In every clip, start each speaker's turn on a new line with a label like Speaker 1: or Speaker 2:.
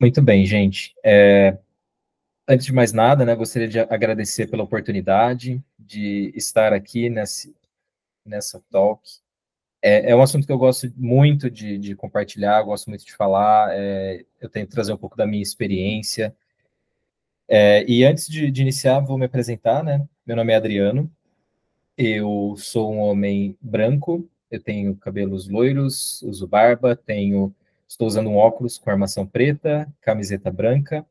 Speaker 1: Muito bem, gente. Antes de mais nada, né, gostaria de agradecer pela oportunidade de estar aqui nessa talk. É um assunto que eu gosto muito de compartilhar, gosto muito de falar, eu tento trazer um pouco da minha experiência. E antes de iniciar, vou me apresentar, né? Meu nome é Adriano, eu sou um homem branco, eu tenho cabelos loiros, uso barba, estou usando um óculos com armação preta, camiseta branca.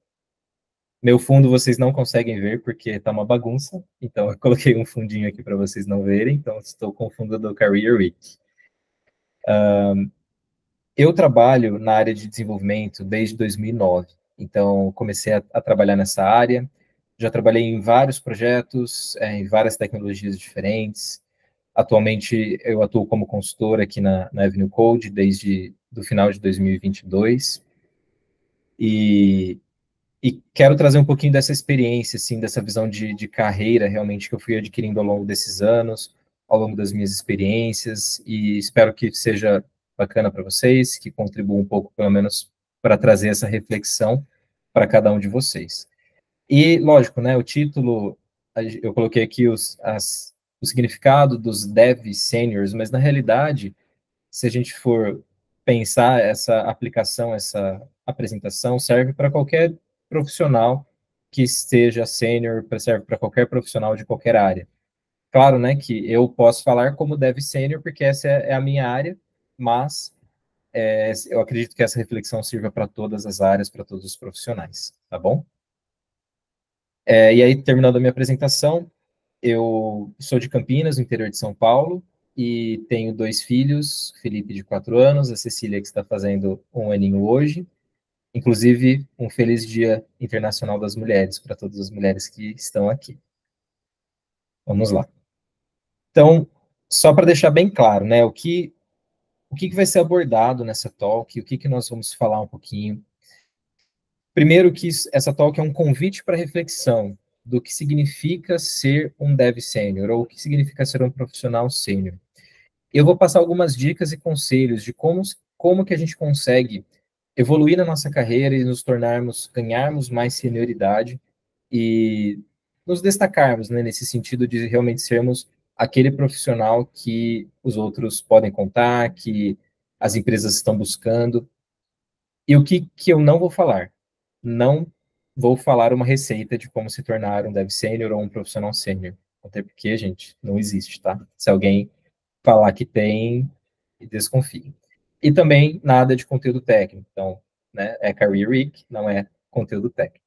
Speaker 1: Meu fundo vocês não conseguem ver porque tá uma bagunça, então eu coloquei um fundinho aqui para vocês não verem, então estou com o fundo do Career Week. Eu trabalho na área de desenvolvimento desde 2009, então comecei a trabalhar nessa área, já trabalhei em vários projetos, em várias tecnologias diferentes. Atualmente eu atuo como consultor aqui na Avenue Code desde o final de 2022, e quero trazer um pouquinho dessa experiência, assim, dessa visão de carreira, realmente, que eu fui adquirindo ao longo desses anos, ao longo das minhas experiências, e espero que seja bacana para vocês, que contribua um pouco, pelo menos, para trazer essa reflexão para cada um de vocês. E, lógico, né, o título, eu coloquei aqui o significado dos Dev Seniors, mas, na realidade, se a gente for pensar essa aplicação, essa apresentação, serve para qualquer profissional que esteja sênior, serve para qualquer profissional de qualquer área. Claro, né, que eu posso falar como dev sênior, porque essa é a minha área, mas eu acredito que essa reflexão sirva para todas as áreas, para todos os profissionais, tá bom? E aí, terminando a minha apresentação, eu sou de Campinas, no interior de São Paulo, e tenho dois filhos, Felipe, de 4 anos, a Cecília, que está fazendo um aninho hoje. Inclusive, um feliz Dia Internacional das Mulheres, para todas as mulheres que estão aqui. Vamos lá. Então, só para deixar bem claro, né, o que vai ser abordado nessa talk, o que nós vamos falar um pouquinho. Primeiro que essa talk é um convite para reflexão do que significa ser um dev sênior, ou o que significa ser um profissional sênior. Eu vou passar algumas dicas e conselhos de como que a gente consegue evoluir na nossa carreira e ganharmos mais senioridade e nos destacarmos, né, nesse sentido de realmente sermos aquele profissional que os outros podem contar, que as empresas estão buscando. E o que eu não vou falar? Não vou falar uma receita de como se tornar um dev sênior ou um profissional sênior. Até porque, gente, não existe, tá? Se alguém falar que tem, desconfie. E também nada de conteúdo técnico. Então, né, é Career Week, não é conteúdo técnico.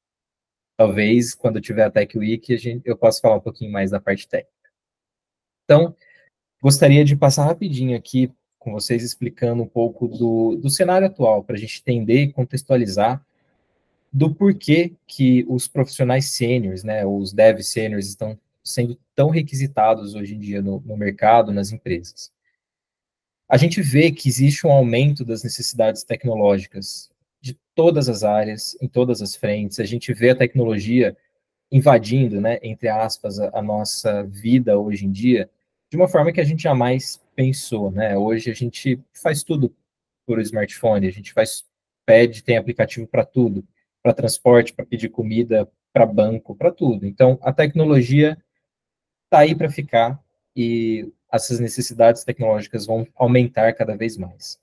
Speaker 1: Talvez, quando tiver a Tech Week, eu possa falar um pouquinho mais da parte técnica. Então, gostaria de passar rapidinho aqui com vocês, explicando um pouco do cenário atual, para a gente entender e contextualizar do porquê que os profissionais sêniores, né, os dev sêniores, estão sendo tão requisitados hoje em dia no mercado, nas empresas. A gente vê que existe um aumento das necessidades tecnológicas de todas as áreas, em todas as frentes. A gente vê a tecnologia invadindo, né, entre aspas, a nossa vida hoje em dia, de uma forma que a gente jamais pensou, né? Hoje a gente faz tudo por smartphone, a gente tem aplicativo para tudo, para transporte, para pedir comida, para banco, para tudo. Então, a tecnologia está aí para ficar e essas necessidades tecnológicas vão aumentar cada vez mais.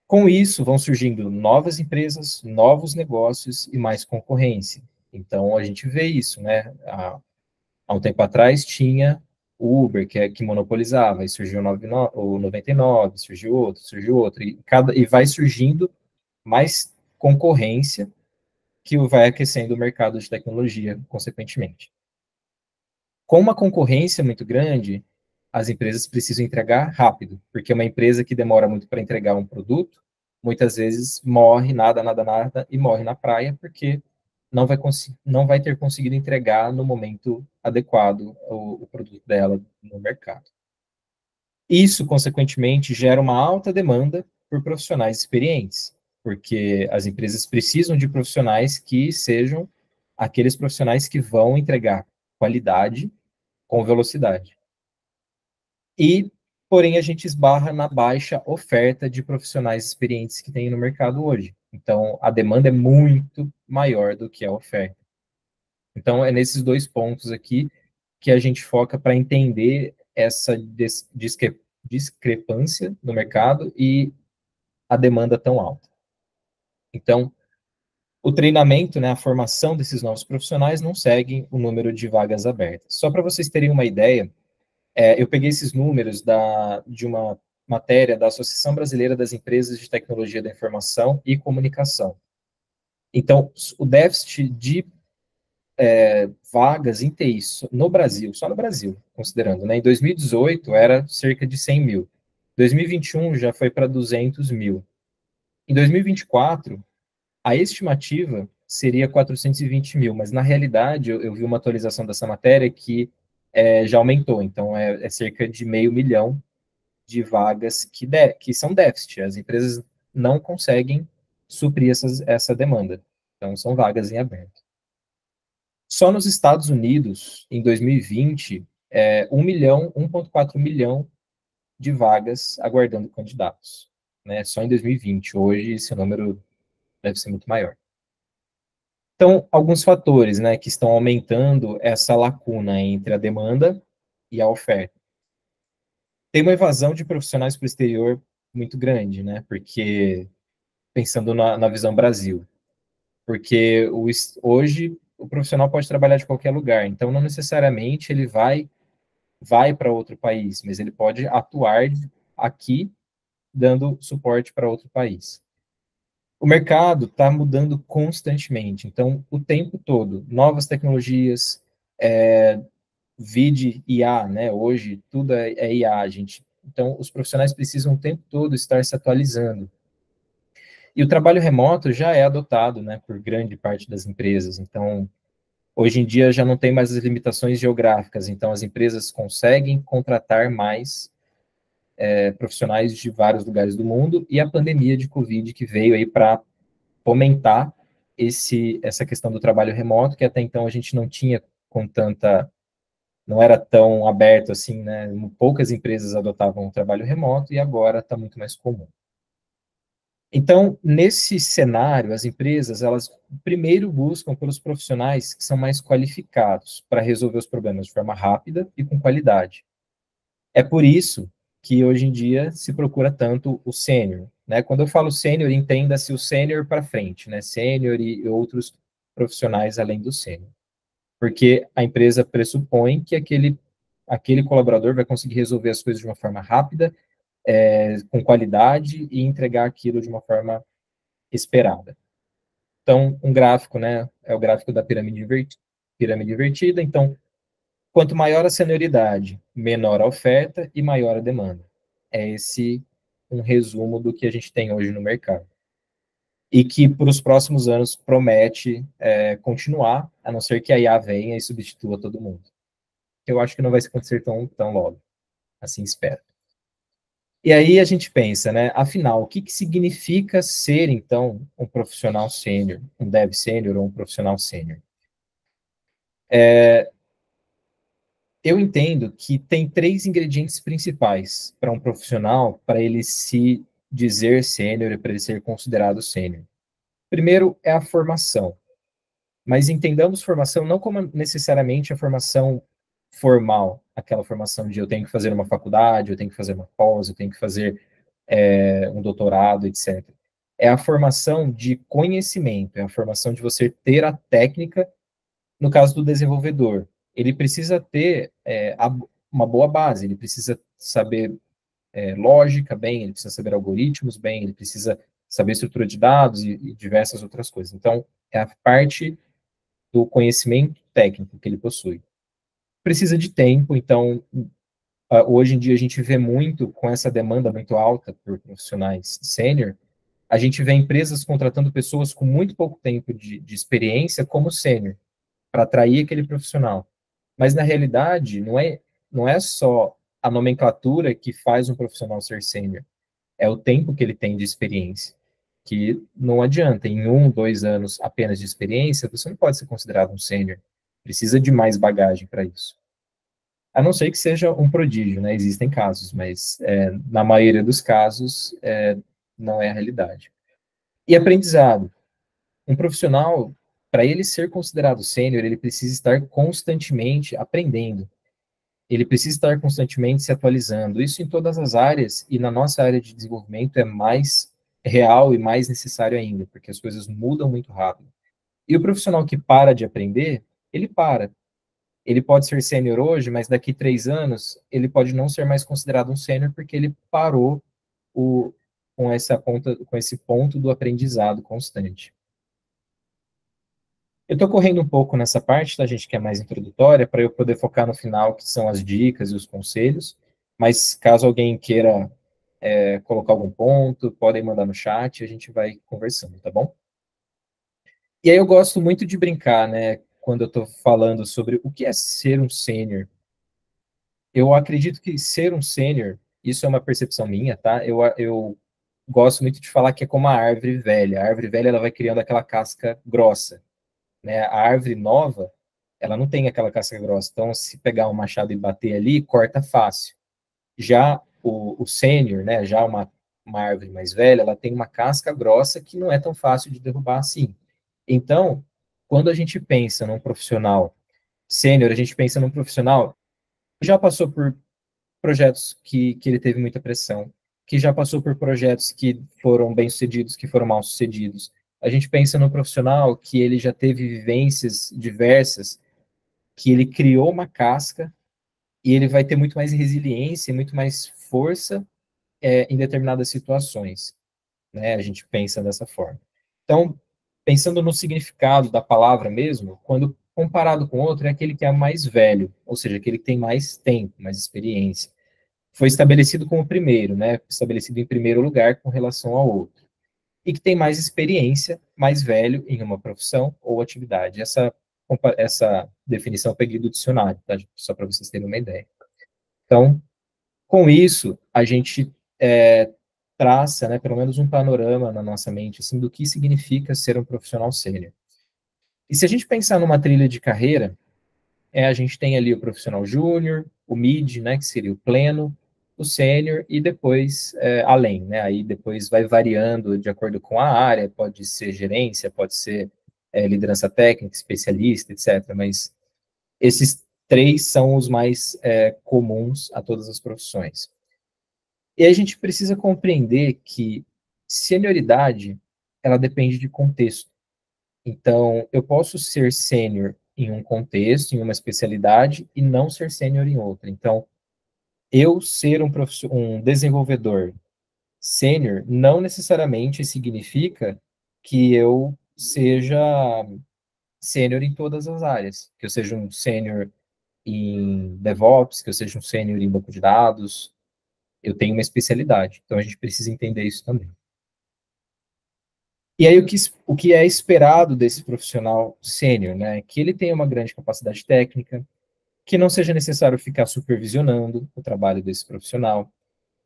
Speaker 1: Com isso, vão surgindo novas empresas, novos negócios e mais concorrência. Então, a gente vê isso, né? Há um tempo atrás tinha o Uber, que monopolizava, e surgiu o 99, surgiu outro, e vai surgindo mais concorrência que vai aquecendo o mercado de tecnologia, consequentemente. Com uma concorrência muito grande, as empresas precisam entregar rápido, porque uma empresa que demora muito para entregar um produto, muitas vezes morre, nada, e morre na praia, porque não vai ter conseguido entregar no momento adequado o produto dela no mercado. Isso, consequentemente, gera uma alta demanda por profissionais experientes, porque as empresas precisam de profissionais que sejam aqueles profissionais que vão entregar qualidade com velocidade. E, porém, a gente esbarra na baixa oferta de profissionais experientes que tem no mercado hoje. Então, a demanda é muito maior do que a oferta. Então, é nesses dois pontos aqui que a gente foca para entender essa discrepância no mercado e a demanda tão alta. Então, o treinamento, né, a formação desses novos profissionais não segue o número de vagas abertas. Só para vocês terem uma ideia, eu peguei esses números de uma matéria da Associação Brasileira das Empresas de Tecnologia da Informação e Comunicação. Então, o déficit de vagas em TI no Brasil, só no Brasil, considerando, né, em 2018 era cerca de 100 mil. 2021 já foi para 200 mil. Em 2024, a estimativa seria 420 mil, mas na realidade eu vi uma atualização dessa matéria que já aumentou, então é cerca de 500 mil de vagas que são déficit. As empresas não conseguem suprir essa demanda. Então, são vagas em aberto. Só nos Estados Unidos, em 2020, 1,4 milhão de vagas aguardando candidatos. Né? Só em 2020. Hoje, esse número deve ser muito maior. Então, alguns fatores, né, que estão aumentando essa lacuna entre a demanda e a oferta. Tem uma evasão de profissionais para o exterior muito grande, né, porque, pensando na visão Brasil, porque hoje o profissional pode trabalhar de qualquer lugar, então não necessariamente ele vai para outro país, mas ele pode atuar aqui, dando suporte para outro país. O mercado está mudando constantemente, então, o tempo todo, novas tecnologias, vide IA, né? Hoje, tudo é IA, gente. Então, os profissionais precisam o tempo todo estar se atualizando. E o trabalho remoto já é adotado, né, por grande parte das empresas. Então, hoje em dia já não tem mais as limitações geográficas, então as empresas conseguem contratar mais profissionais de vários lugares do mundo, e a pandemia de Covid que veio aí para fomentar essa questão do trabalho remoto, que até então a gente não tinha com tanta, não era tão aberto assim, né? Poucas empresas adotavam o trabalho remoto e agora está muito mais comum. Então, nesse cenário, as empresas, elas primeiro buscam pelos profissionais que são mais qualificados para resolver os problemas de forma rápida e com qualidade. É por isso que hoje em dia se procura tanto o sênior, né? Quando eu falo sênior, entenda-se o sênior para frente, né? Sênior e outros profissionais além do sênior. Porque a empresa pressupõe que aquele colaborador vai conseguir resolver as coisas de uma forma rápida, com qualidade e entregar aquilo de uma forma esperada. Então, um gráfico, né, é o gráfico da pirâmide invertida. Então, quanto maior a senioridade, menor a oferta e maior a demanda. É esse um resumo do que a gente tem hoje no mercado. E que, para os próximos anos, promete continuar, a não ser que a IA venha e substitua todo mundo. Eu acho que não vai acontecer tão logo. Assim espero. E aí a gente pensa, né? Afinal, o que significa ser, então, um profissional sênior, um dev sênior ou um profissional sênior? Eu entendo que tem três ingredientes principais para um profissional, para ele se dizer sênior e para ele ser considerado sênior. Primeiro é a formação. Mas entendamos formação não como necessariamente a formação formal, aquela formação de eu tenho que fazer uma faculdade, eu tenho que fazer uma pós, eu tenho que fazer um doutorado, etc. É a formação de conhecimento, é a formação de você ter a técnica. No caso do desenvolvedor, ele precisa ter uma boa base, ele precisa saber lógica bem, ele precisa saber algoritmos bem, ele precisa saber estrutura de dados e diversas outras coisas. Então, é a parte do conhecimento técnico que ele possui. Precisa de tempo, então, hoje em dia a gente vê muito, com essa demanda muito alta por profissionais sênior, a gente vê empresas contratando pessoas com muito pouco tempo de experiência como sênior, para atrair aquele profissional. Mas, na realidade, não é só a nomenclatura que faz um profissional ser sênior, é o tempo que ele tem de experiência. Que não adianta, em 1, 2 anos apenas de experiência, você não pode ser considerado um sênior. Precisa de mais bagagem para isso. A não ser que seja um prodígio, né? Existem casos, mas na maioria dos casos não é a realidade. E aprendizado. Um profissional, para ele ser considerado sênior, ele precisa estar constantemente aprendendo. Ele precisa estar constantemente se atualizando. Isso em todas as áreas, e na nossa área de desenvolvimento é mais real e mais necessário ainda, porque as coisas mudam muito rápido. E o profissional que para de aprender, ele para. Ele pode ser sênior hoje, mas daqui 3 anos ele pode não ser mais considerado um sênior porque ele parou o, com esse ponto do aprendizado constante. Eu estou correndo um pouco nessa parte, tá, gente, que é mais introdutória, para eu poder focar no final, que são as dicas e os conselhos. Mas caso alguém queira colocar algum ponto, podem mandar no chat, a gente vai conversando, tá bom? E aí eu gosto muito de brincar, né, quando eu estou falando sobre o que é ser um sênior. Eu acredito que ser um sênior, isso é uma percepção minha, tá? Eu gosto muito de falar que é como a árvore velha. A árvore velha ela vai criando aquela casca grossa, né? A árvore nova, ela não tem aquela casca grossa. Então, se pegar um machado e bater ali, corta fácil. Já o sênior, né? Já uma árvore mais velha, ela tem uma casca grossa que não é tão fácil de derrubar assim. Então, quando a gente pensa num profissional sênior, a gente pensa num profissional que já passou por projetos que ele teve muita pressão, que já passou por projetos que foram bem-sucedidos, que foram mal-sucedidos. A gente pensa no profissional que ele já teve vivências diversas, que ele criou uma casca e ele vai ter muito mais resiliência, muito mais força em determinadas situações, né? A gente pensa dessa forma. Então, pensando no significado da palavra mesmo, quando comparado com outro, é aquele que é mais velho, ou seja, aquele que tem mais tempo, mais experiência. Foi estabelecido como primeiro, né? Estabelecido em primeiro lugar com relação ao outro. E que tem mais experiência, mais velho em uma profissão ou atividade. Essa definição eu peguei do dicionário, tá? Só para vocês terem uma ideia. Então, com isso, a gente traça, né, pelo menos um panorama na nossa mente, assim, do que significa ser um profissional sênior. E se a gente pensar numa trilha de carreira, a gente tem ali o profissional júnior, o mid, né, que seria o pleno, o sênior e depois além, né? Aí depois vai variando de acordo com a área, pode ser gerência, pode ser liderança técnica, especialista, etc. Mas esses três são os mais comuns a todas as profissões. E a gente precisa compreender que senioridade ela depende de contexto. Então, eu posso ser sênior em um contexto, em uma especialidade, e não ser sênior em outra. Então, eu ser um desenvolvedor sênior não necessariamente significa que eu seja sênior em todas as áreas, que eu seja um sênior em DevOps, que eu seja um sênior em banco de dados. Eu tenho uma especialidade, então a gente precisa entender isso também. E aí, o que é esperado desse profissional sênior, né? Que ele tenha uma grande capacidade técnica, que não seja necessário ficar supervisionando o trabalho desse profissional.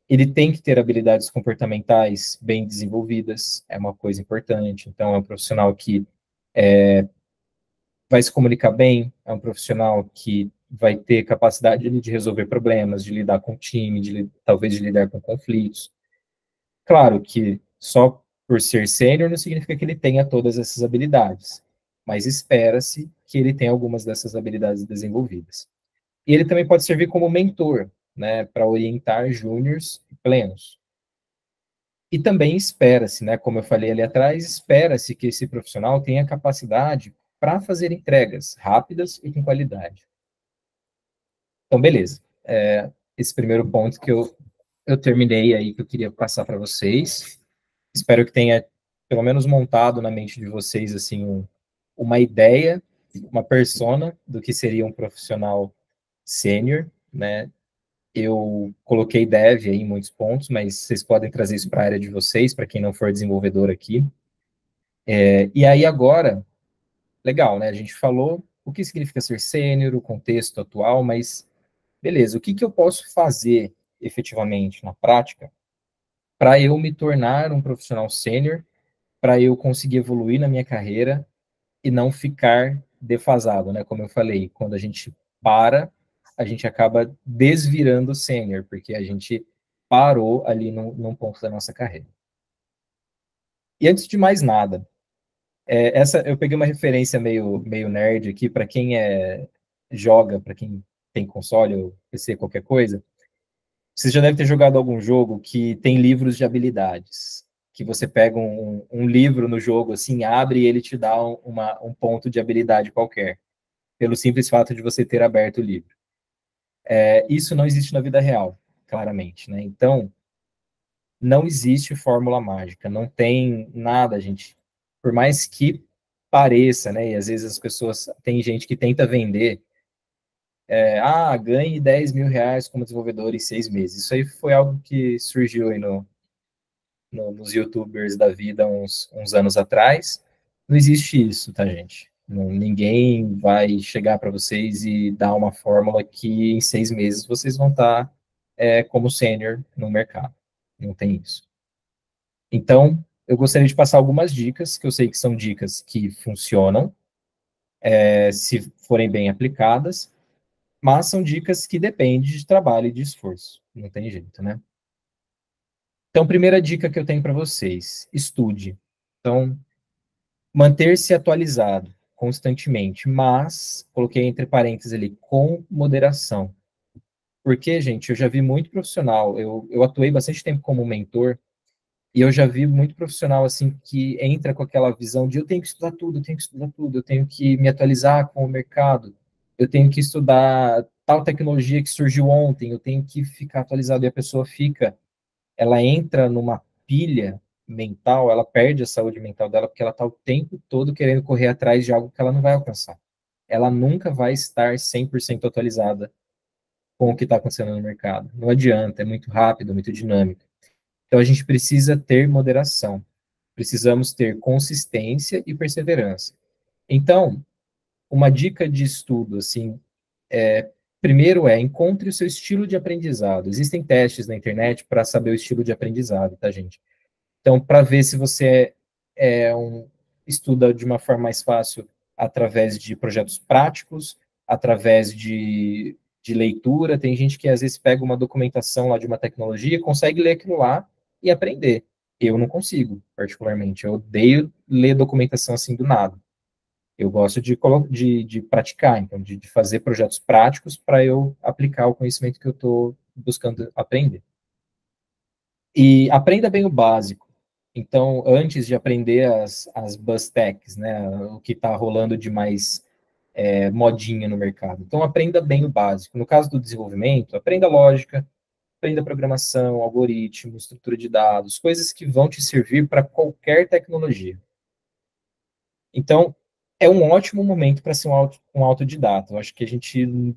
Speaker 1: Ele tem que ter habilidades comportamentais bem desenvolvidas, é uma coisa importante. Então, é um profissional que vai se comunicar bem, é um profissional que vai ter capacidade de resolver problemas, de lidar com o time, talvez de lidar com conflitos. Claro que só por ser sênior não significa que ele tenha todas essas habilidades, mas espera-se que ele tenha algumas dessas habilidades desenvolvidas. E ele também pode servir como mentor, né, para orientar júniors e plenos. E também espera-se, né, como eu falei ali atrás, espera-se que esse profissional tenha capacidade para fazer entregas rápidas e com qualidade. Então, beleza. Esse primeiro ponto que eu terminei aí, que eu queria passar para vocês. Espero que tenha, pelo menos, montado na mente de vocês, assim, uma ideia, uma persona do que seria um profissional sênior, né? Eu coloquei dev aí em muitos pontos, mas vocês podem trazer isso para a área de vocês, para quem não for desenvolvedor aqui. E aí agora, legal, né? A gente falou o que significa ser sênior, o contexto atual, mas beleza, o que que eu posso fazer efetivamente na prática para eu me tornar um profissional sênior, para eu conseguir evoluir na minha carreira e não ficar defasado, né? Como eu falei, quando a gente para, a gente acaba desvirando o sênior, porque a gente parou ali num ponto da nossa carreira. E antes de mais nada, essa eu peguei uma referência meio nerd aqui para quem joga, para quem tem console ou PC, qualquer coisa. Você já deve ter jogado algum jogo que tem livros de habilidades, que você pega um livro no jogo, assim, abre e ele te dá um ponto de habilidade qualquer, pelo simples fato de você ter aberto o livro. Isso não existe na vida real, claramente, né? Então, não existe fórmula mágica, não tem nada, gente. Por mais que pareça, né? E às vezes as pessoas, tem gente que tenta vender, ganhe 10 mil reais como desenvolvedor em 6 meses. Isso aí foi algo que surgiu aí nos YouTubers da vida uns anos atrás. Não existe isso, tá, gente? Ninguém vai chegar para vocês e dar uma fórmula que em 6 meses vocês vão estar como sênior no mercado. Não tem isso. Então, eu gostaria de passar algumas dicas, que eu sei que são dicas que funcionam, se forem bem aplicadas, mas são dicas que dependem de trabalho e de esforço. Não tem jeito, né? Então, primeira dica que eu tenho para vocês: estude. Então, manter-se atualizado constantemente, mas coloquei entre parênteses ali, com moderação. Porque, gente, eu já vi muito profissional, eu atuei bastante tempo como mentor, e eu já vi muito profissional, assim, que entra com aquela visão de eu tenho que estudar tudo, eu tenho que estudar tudo, eu tenho que me atualizar com o mercado, eu tenho que estudar tal tecnologia que surgiu ontem, eu tenho que ficar atualizado, e a pessoa ela entra numa pilha mental, ela perde a saúde mental dela, porque ela está o tempo todo querendo correr atrás de algo que ela não vai alcançar. Ela nunca vai estar 100% atualizada com o que está acontecendo no mercado. Não adianta, é muito rápido, muito dinâmico. Então, a gente precisa ter moderação. Precisamos ter consistência e perseverança. Então, uma dica de estudo, assim, primeiro encontre o seu estilo de aprendizado. Existem testes na internet para saber o estilo de aprendizado, tá, gente? Então, para ver se você estuda de uma forma mais fácil através de projetos práticos, através de leitura. Tem gente que às vezes pega uma documentação lá de uma tecnologia, consegue ler aquilo lá e aprender. Eu não consigo, particularmente. Eu odeio ler documentação assim do nada. Eu gosto de praticar, então, de fazer projetos práticos para eu aplicar o conhecimento que eu estou buscando aprender. E aprenda bem o básico. Então, antes de aprender as buzz techs, né, o que está rolando de mais modinha no mercado. Então, aprenda bem o básico. No caso do desenvolvimento, aprenda lógica, aprenda programação, algoritmo, estrutura de dados, coisas que vão te servir para qualquer tecnologia. Então, é um ótimo momento para ser um autodidata. Eu acho que a gente,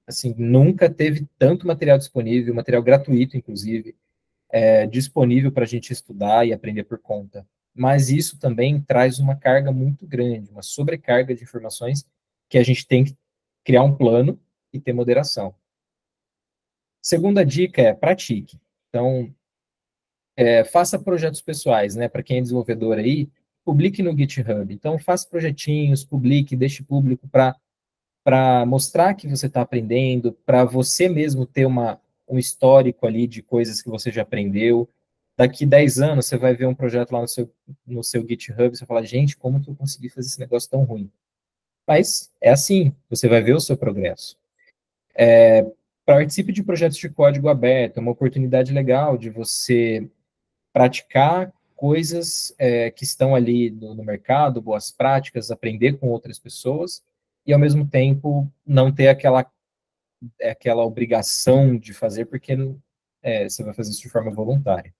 Speaker 1: assim, nunca teve tanto material disponível, material gratuito, inclusive, disponível para a gente estudar e aprender por conta. Mas isso também traz uma carga muito grande, uma sobrecarga de informações que a gente tem que criar um plano e ter moderação. Segunda dica pratique. Então, faça projetos pessoais, né? Para quem é desenvolvedor aí, publique no GitHub. Então, faça projetinhos, publique, deixe público para mostrar que você está aprendendo, para você mesmo ter um histórico ali de coisas que você já aprendeu. Daqui 10 anos, você vai ver um projeto lá no seu GitHub, e você fala, gente, como que eu consegui fazer esse negócio tão ruim? Mas é assim, você vai ver o seu progresso. Participe de projetos de código aberto, é uma oportunidade legal de você praticar coisas que estão ali no mercado, boas práticas, aprender com outras pessoas, e ao mesmo tempo não ter aquela obrigação de fazer, porque você vai fazer isso de forma voluntária.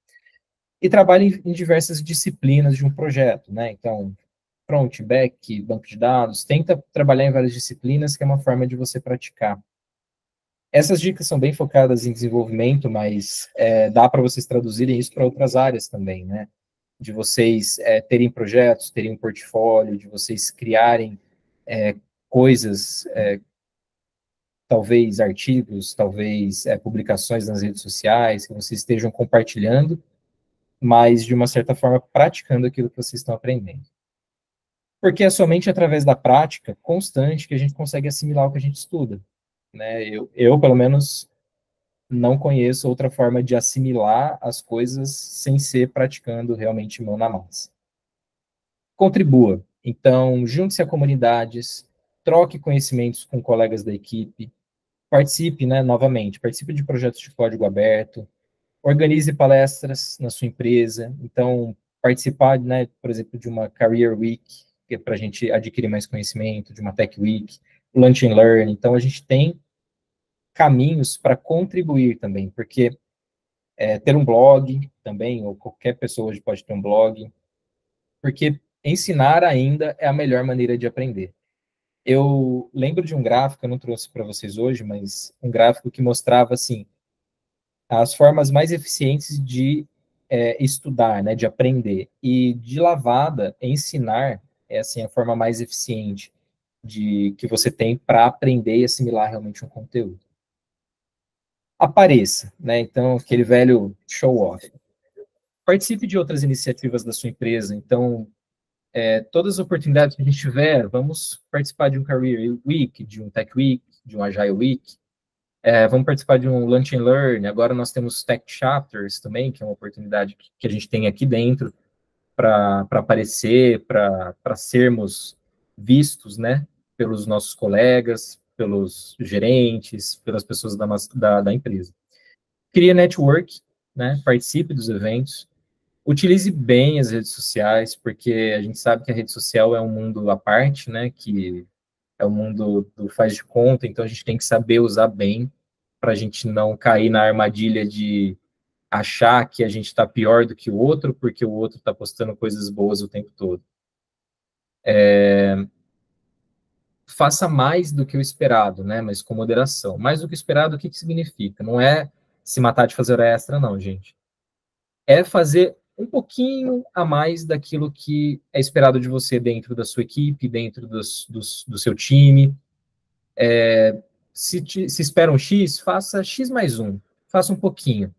Speaker 1: E trabalhe em diversas disciplinas de um projeto, né? Então, front, back, banco de dados, tenta trabalhar em várias disciplinas, que é uma forma de você praticar. Essas dicas são bem focadas em desenvolvimento, mas dá para vocês traduzirem isso para outras áreas também, né? De vocês terem projetos, terem um portfólio, de vocês criarem coisas, talvez artigos, talvez publicações nas redes sociais, que vocês estejam compartilhando, mas de uma certa forma praticando aquilo que vocês estão aprendendo. Porque é somente através da prática constante que a gente consegue assimilar o que a gente estuda, né? Eu pelo menos, não conheço outra forma de assimilar as coisas sem ser praticando realmente mão na massa. contribua. Então, junte-se a comunidades, troque conhecimentos com colegas da equipe, participe, né, novamente, participe de projetos de código aberto, organize palestras na sua empresa. Então, participar, né, por exemplo, de uma Career Week, que é para a gente adquirir mais conhecimento, de uma Tech Week, Lunch and Learn. Então, a gente tem caminhos para contribuir também, porque ter um blog também, ou qualquer pessoa hoje pode ter um blog, porque ensinar ainda é a melhor maneira de aprender. Eu lembro de um gráfico, eu não trouxe para vocês hoje, mas um gráfico que mostrava, assim, as formas mais eficientes de estudar, né, de aprender. E de lavada, ensinar é, assim, a forma mais eficiente de que você tem para aprender e assimilar realmente um conteúdo. Apareça, né, então, aquele velho show-off. Participe de outras iniciativas da sua empresa, então, todas as oportunidades que a gente tiver, vamos participar de um Career Week, de um Tech Week, de um Agile Week, vamos participar de um Lunch and Learn. Agora nós temos Tech Chapters também, que é uma oportunidade que a gente tem aqui dentro para aparecer, para sermos vistos, né, pelos nossos colegas, pelos gerentes, pelas pessoas da empresa. Crie network, né, participe dos eventos, utilize bem as redes sociais, porque a gente sabe que a rede social é um mundo à parte, né, que é o mundo do faz de conta, então a gente tem que saber usar bem para a gente não cair na armadilha de achar que a gente está pior do que o outro, porque o outro está postando coisas boas o tempo todo. Faça mais do que o esperado, né? Mas com moderação. Mais do que o esperado, o que significa? Não é se matar de fazer hora extra, não, gente. É fazer um pouquinho a mais daquilo que é esperado de você dentro da sua equipe, dentro do seu time. Se espera um X, faça X mais um. Faça um pouquinho.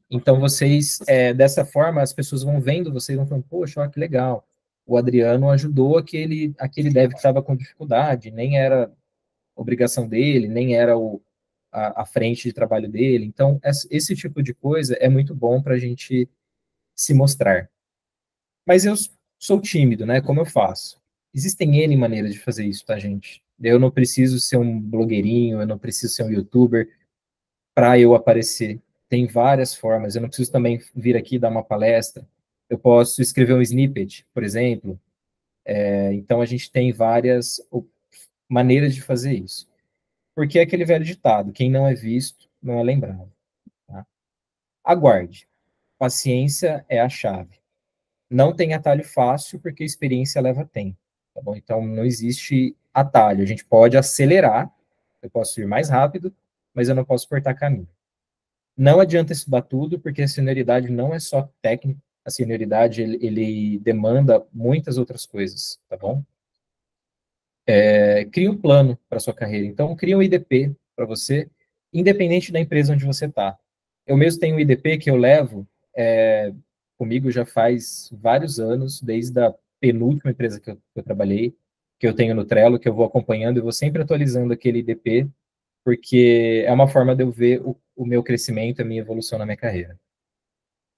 Speaker 1: Então, vocês, dessa forma, as pessoas vão vendo, vocês vão falando, poxa, olha que legal. O Adriano ajudou aquele dev que estava com dificuldade, nem era obrigação dele, nem era a frente de trabalho dele. Então, esse tipo de coisa é muito bom para a gente se mostrar. Mas eu sou tímido, né? Como eu faço? Existem N maneiras de fazer isso, tá, gente? Eu não preciso ser um blogueirinho, eu não preciso ser um youtuber para eu aparecer. Tem várias formas. Eu não preciso também vir aqui dar uma palestra. Eu posso escrever um snippet, por exemplo. Então, a gente tem várias maneiras de fazer isso. Porque é aquele velho ditado: quem não é visto, não é lembrado. Tá? Aguarde. Paciência é a chave. Não tem atalho fácil, porque experiência leva tempo. Tá bom? Então, não existe atalho. A gente pode acelerar, eu posso ir mais rápido, mas eu não posso cortar caminho. Não adianta estudar tudo, porque a senioridade não é só técnica, a senioridade ele demanda muitas outras coisas, tá bom? Cria um plano para sua carreira. Então, cria um IDP para você, independente da empresa onde você está. Eu mesmo tenho um IDP que eu levo comigo já faz vários anos, desde a penúltima empresa que eu trabalhei, que eu tenho no Trello, que eu vou acompanhando e vou sempre atualizando aquele IDP, porque é uma forma de eu ver o meu crescimento, a minha evolução na minha carreira.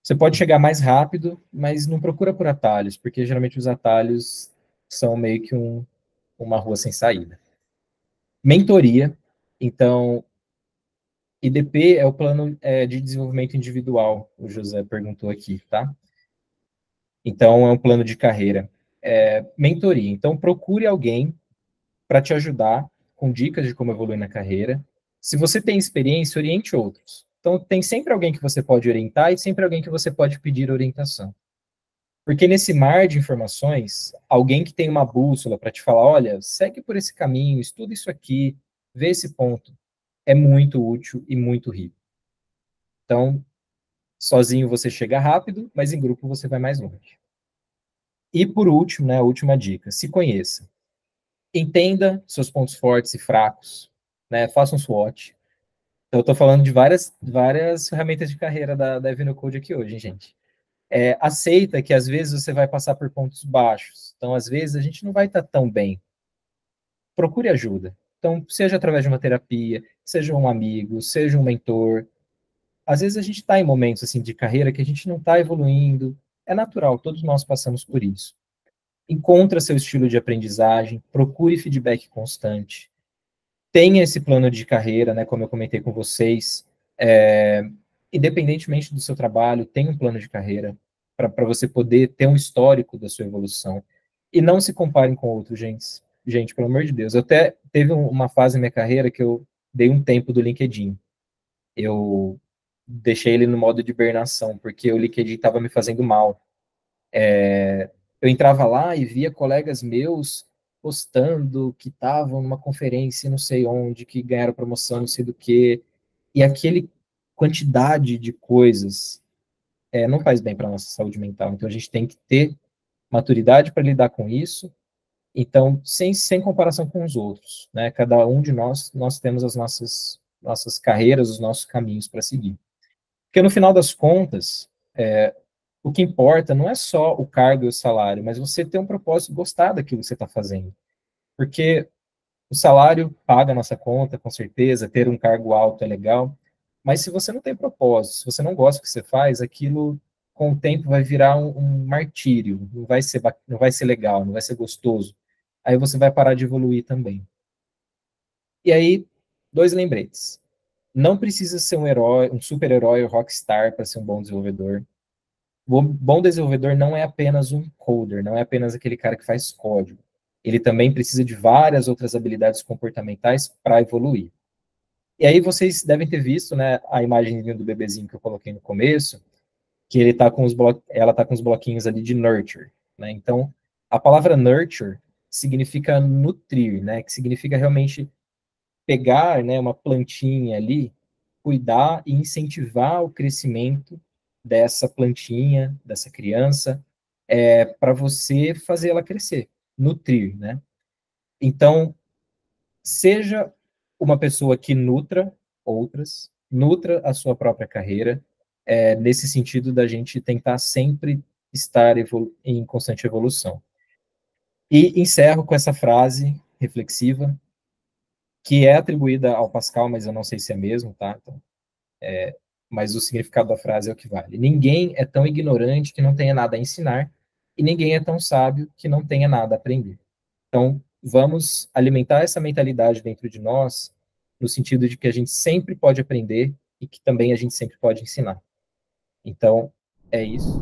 Speaker 1: Você pode chegar mais rápido, mas não procura por atalhos, porque geralmente os atalhos são meio que uma rua sem saída. Mentoria. Então, IDP é o plano de desenvolvimento individual, o José perguntou aqui, tá? Então, é um plano de carreira. Mentoria. Então, procure alguém para te ajudar com dicas de como evoluir na carreira. Se você tem experiência, oriente outros. Então, tem sempre alguém que você pode orientar e sempre alguém que você pode pedir orientação. Porque nesse mar de informações, alguém que tem uma bússola para te falar, olha, segue por esse caminho, estuda isso aqui, vê esse ponto, é muito útil e muito rico. Então, sozinho você chega rápido, mas em grupo você vai mais longe. E por último, né, a última dica, se conheça. Entenda seus pontos fortes e fracos, né, faça um SWOT. Então, eu estou falando de várias ferramentas de carreira da Evino Code aqui hoje, hein, gente. Aceita que às vezes você vai passar por pontos baixos. Então, às vezes, a gente não vai estar tão bem. Procure ajuda. Então, seja através de uma terapia, seja um amigo, seja um mentor. Às vezes a gente está em momentos assim de carreira que a gente não está evoluindo. É natural, todos nós passamos por isso. encontra seu estilo de aprendizagem, procure feedback constante, tenha esse plano de carreira, né, como eu comentei com vocês, independentemente do seu trabalho, tenha um plano de carreira para você poder ter um histórico da sua evolução. E não se comparem com outros, gente. Gente, pelo amor de Deus. Eu até teve uma fase na minha carreira que eu dei um tempo do LinkedIn. Eu deixei ele no modo de hibernação, porque o LinkedIn estava me fazendo mal. Eu entrava lá e via colegas meus postando que estavam numa conferência não sei onde, que ganharam promoção não sei do que, e aquele quantidade de coisas não faz bem para a nossa saúde mental. Então a gente tem que ter maturidade para lidar com isso, então sem comparação com os outros, né? Cada um de nós temos as nossas carreiras, os nossos caminhos para seguir. Porque no final das contas, o que importa não é só o cargo e o salário, mas você ter um propósito, gostar daquilo que você está fazendo. Porque o salário paga a nossa conta, com certeza, ter um cargo alto é legal, mas se você não tem propósito, se você não gosta do que você faz, aquilo com o tempo vai virar um martírio, não vai ser legal, não vai ser gostoso. Aí você vai parar de evoluir também. E aí, dois lembretes. Não precisa ser um herói, um super-herói ou rockstar para ser um bom desenvolvedor. O bom desenvolvedor não é apenas um coder, não é apenas aquele cara que faz código. Ele também precisa de várias outras habilidades comportamentais para evoluir. E aí vocês devem ter visto, né, a imagem do bebezinho que eu coloquei no começo, que ela tá com os bloquinhos ali de nurture, né? Então, a palavra nurture significa nutrir, né, que significa realmente pegar, né, uma plantinha ali, cuidar e incentivar o crescimento dessa plantinha, dessa criança, para você fazer ela crescer, nutrir, né? Então, seja uma pessoa que nutra outras, nutra a sua própria carreira, nesse sentido da gente tentar sempre estar em constante evolução. E encerro com essa frase reflexiva, que é atribuída ao Pascal, mas eu não sei se é mesmo, tá? Então, mas o significado da frase é o que vale. Ninguém é tão ignorante que não tenha nada a ensinar, e ninguém é tão sábio que não tenha nada a aprender. Então, vamos alimentar essa mentalidade dentro de nós, no sentido de que a gente sempre pode aprender e que também a gente sempre pode ensinar. Então, é isso.